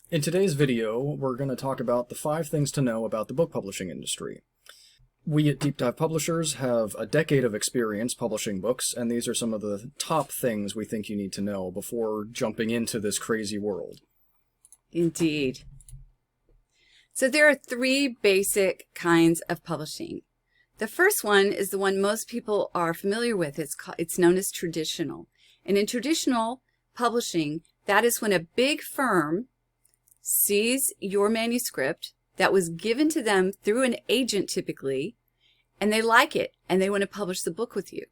In today's video, we're going to talk about the 5 things to know about the book publishing industry. We at Deep Dive Publishers have a decade of experience publishing books, and these are some of the top things we think you need to know before jumping into this crazy world. Indeed. So there are 3 basic kinds of publishing. The first one is the one most people are familiar with. It's known as traditional. And in traditional publishing, that is when a big firm sees your manuscript that was given to them through an agent typically, and they like it, and they want to publish the book with you.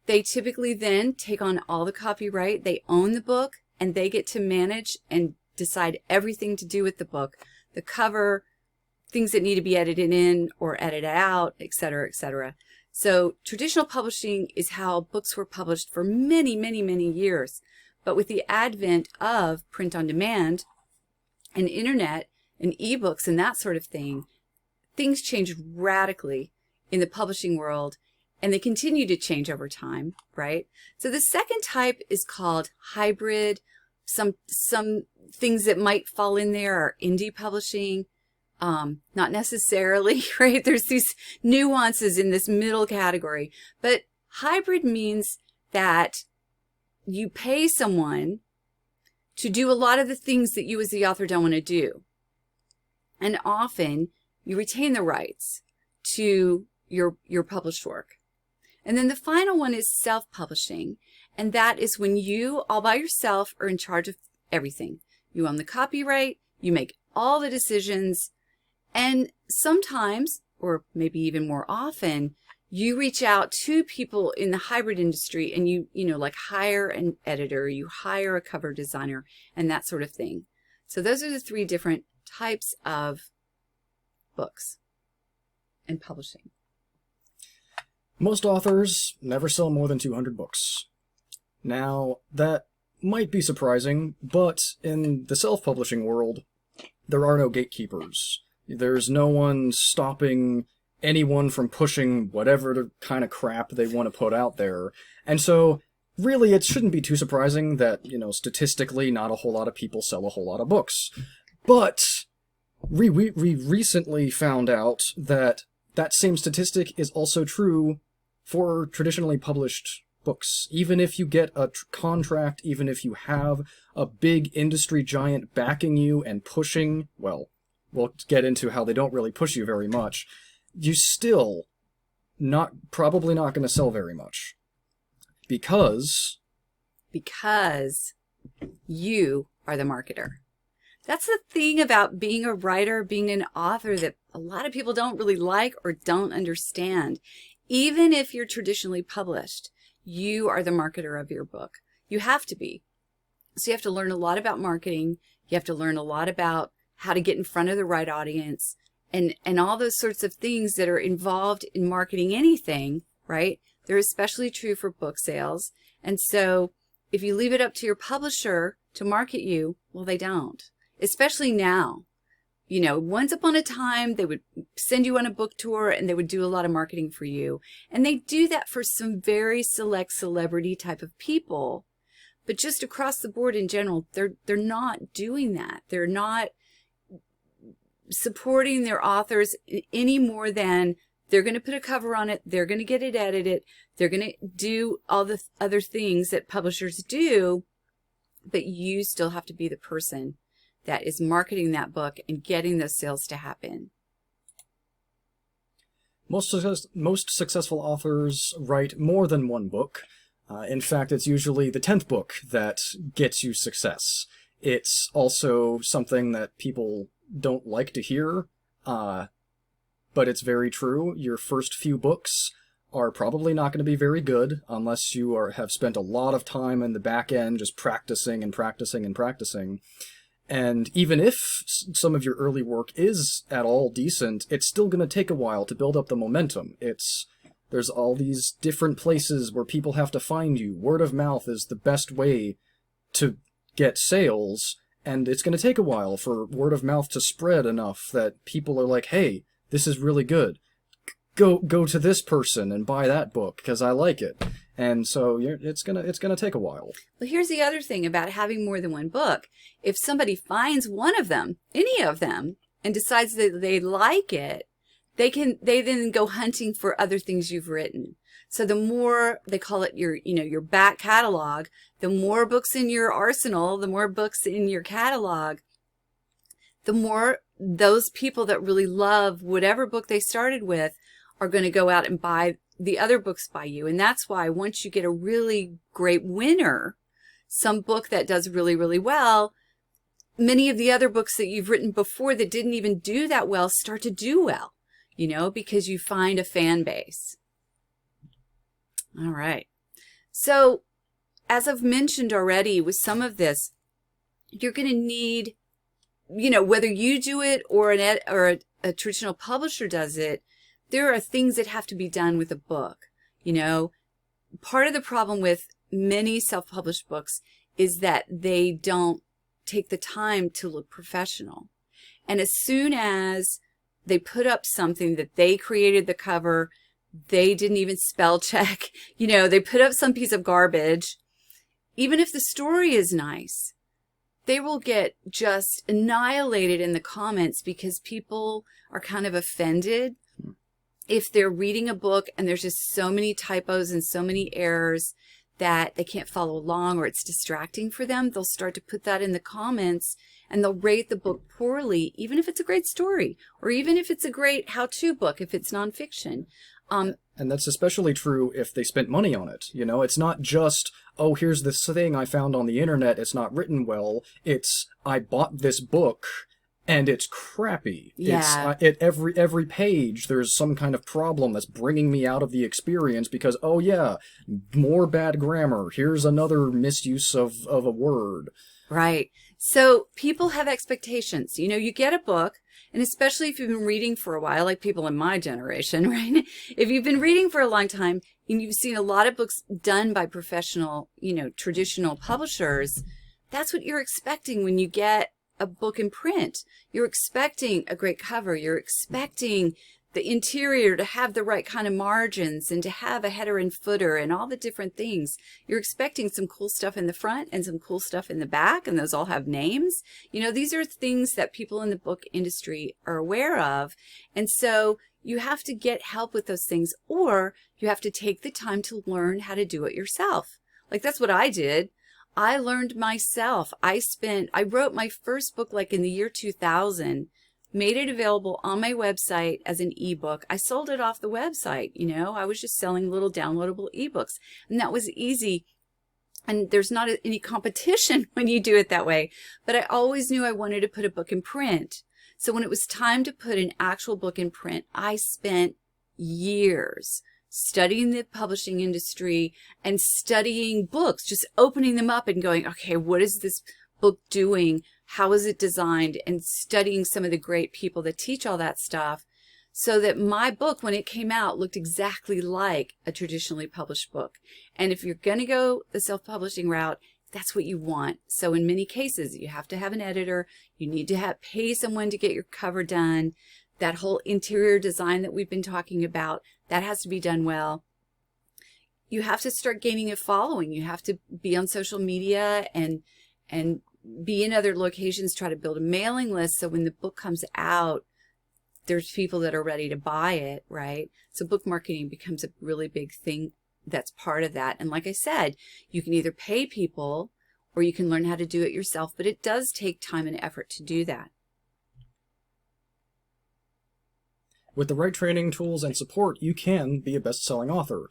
They typically then take on all the copyright, they own the book, and they get to manage and decide everything to do with the book, the cover, things that need to be edited in or edited out, etc., etc. So traditional publishing is how books were published for many, many, many years. But with the advent of print on demand and internet and ebooks and that sort of thing, things changed radically in the publishing world, and they continue to change over time, right? So the second type is called hybrid. Some things that might fall in there are indie publishing, not necessarily, right? There's these nuances in this middle category, but hybrid means that you pay someone to do a lot of the things that you as the author don't want to do. And often you retain the rights to your published work. And then the final one is self-publishing. And that is when you all by yourself are in charge of everything. You own the copyright, you make all the decisions, and sometimes, or maybe even more often, you reach out to people in the hybrid industry and you like hire an editor, you hire a cover designer, and that sort of thing. So those are the 3 different types of books and publishing. Most authors never sell more than 200 books. Now, that might be surprising, but in the self-publishing world, there are no gatekeepers. There's no one stopping anyone from pushing whatever kind of crap they want to put out there. And so, really, it shouldn't be too surprising that, statistically, not a whole lot of people sell a whole lot of books. But we recently found out that that same statistic is also true for traditionally published books. Even if you get a contract, even if you have a big industry giant backing you and pushing, well, we'll get into how they don't really push you very much, you still probably not going to sell very much. Because you are the marketer. That's the thing about being a writer, being an author, that a lot of people don't really like or don't understand. Even if you're traditionally published, you are the marketer of your book. You have to be. So you have to learn a lot about marketing. You have to learn a lot about how to get in front of the right audience and all those sorts of things that are involved in marketing anything, right? They're especially true for book sales. And so if you leave it up to your publisher to market you, well, they don't. Especially now. Once upon a time, they would send you on a book tour and they would do a lot of marketing for you. And they do that for some very select celebrity type of people. But just across the board in general, they're not doing that. They're not supporting their authors any more than they're going to put a cover on it, they're going to get it edited, they're going to do all the other things that publishers do, but you still have to be the person that is marketing that book and getting those sales to happen. most successful authors write more than one book. In fact, it's usually the 10th book that gets you success. It's also something that people don't like to hear, but it's very true. Your first few books are probably not going to be very good unless you have spent a lot of time in the back end just practicing and practicing and practicing. And even if some of your early work is at all decent, it's still going to take a while to build up the momentum. There's all these different places where people have to find you. Word of mouth is the best way to get sales, and it's going to take a while for word of mouth to spread enough that people are like, hey, this is really good. Go to this person and buy that book because I like it. And so it's gonna take a while. Well, here's the other thing about having more than one book. If somebody finds one of them, any of them, and decides that they like it, they then go hunting for other things you've written. So the more, they call it your back catalog, the more books in your arsenal, the more books in your catalog, the more those people that really love whatever book they started with are going to go out and buy the other books by you. And that's why once you get a really great winner, some book that does really, really well, many of the other books that you've written before that didn't even do that well start to do well, because you find a fan base. All right. So as I've mentioned already with some of this, you're going to need, whether you do it or a traditional publisher does it, there are things that have to be done with a book. Part of the problem with many self-published books is that they don't take the time to look professional. And as soon as they put up something that they created the cover, they didn't even spell check, they put up some piece of garbage, even if the story is nice, they will get just annihilated in the comments because people are kind of offended if they're reading a book and there's just so many typos and so many errors that they can't follow along or it's distracting for them. They'll start to put that in the comments and they'll rate the book poorly, even if it's a great story or even if it's a great how-to book, if it's nonfiction. And that's especially true if they spent money on it. It's not just, oh, here's this thing I found on the internet, it's not written well. It's, I bought this book and it's crappy. Yeah. It's every page there's some kind of problem that's bringing me out of the experience because, oh yeah, more bad grammar. Here's another misuse of a word. Right. So people have expectations. You get a book, and especially if you've been reading for a while, like people in my generation, right? If you've been reading for a long time and you've seen a lot of books done by professional, traditional publishers, that's what you're expecting when you get a book in print. You're expecting a great cover. You're expecting the interior to have the right kind of margins and to have a header and footer and all the different things. You're expecting some cool stuff in the front and some cool stuff in the back, and those all have names. These are things that people in the book industry are aware of. And so you have to get help with those things, or you have to take the time to learn how to do it yourself. Like that's what I did. I learned myself. I wrote my first book like in the year 2000, made it available on my website as an ebook. I sold it off the website. I was just selling little downloadable ebooks, and that was easy. And there's not any competition when you do it that way. But I always knew I wanted to put a book in print. So when it was time to put an actual book in print, I spent years studying the publishing industry and studying books, just opening them up and going, okay, what is this book doing? How is it designed? And studying some of the great people that teach all that stuff so that my book, when it came out, looked exactly like a traditionally published book. And if you're going to go the self-publishing route, that's what you want. So in many cases, you have to have an editor. You need to pay someone to get your cover done. That whole interior design that we've been talking about, that has to be done well. You have to start gaining a following. You have to be on social media and be in other locations, try to build a mailing list so when the book comes out, there's people that are ready to buy it, right? So book marketing becomes a really big thing that's part of that. And like I said, you can either pay people or you can learn how to do it yourself, but it does take time and effort to do that. With the right training, tools, and support, you can be a best-selling author.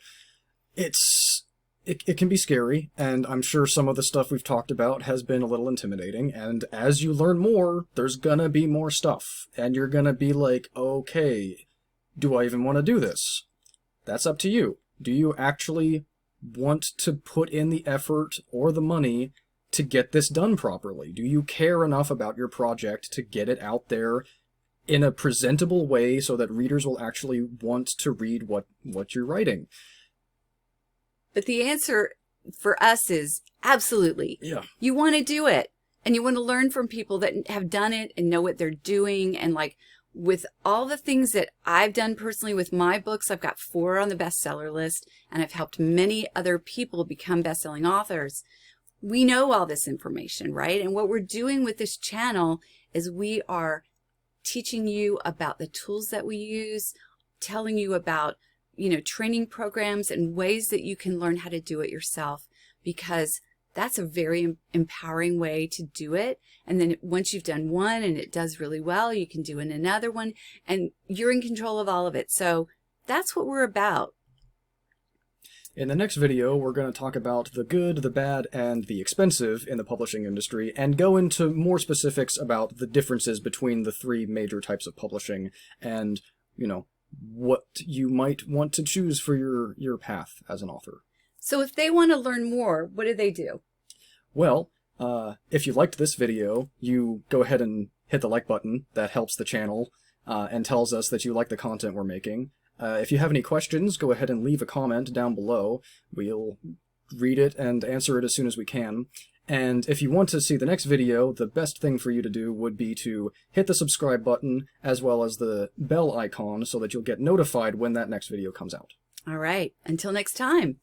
It can be scary, and I'm sure some of the stuff we've talked about has been a little intimidating, and as you learn more, there's gonna be more stuff, and you're gonna be like, okay, do I even want to do this? That's up to you. Do you actually want to put in the effort or the money to get this done properly? Do you care enough about your project to get it out there in a presentable way so that readers will actually want to read what you're writing? But the answer for us is absolutely. Yeah. You want to do it, and you want to learn from people that have done it and know what they're doing and like with all the things that I've done personally with my books, I've got 4 on the bestseller list, and I've helped many other people become best-selling authors. We know all this information, right? And what we're doing with this channel is we are teaching you about the tools that we use, telling you about, training programs and ways that you can learn how to do it yourself, because that's a very empowering way to do it. And then once you've done one and it does really well, you can do another one, and you're in control of all of it. So that's what we're about. In the next video, we're going to talk about the good, the bad, and the expensive in the publishing industry, and go into more specifics about the differences between the 3 major types of publishing and, what you might want to choose for your path as an author. So if they want to learn more, what do they do? Well, if you liked this video, you go ahead and hit the like button. That helps the channel and tells us that you like the content we're making. If you have any questions, go ahead and leave a comment down below. We'll read it and answer it as soon as we can. And if you want to see the next video, the best thing for you to do would be to hit the subscribe button as well as the bell icon so that you'll get notified when that next video comes out. All right. Until next time.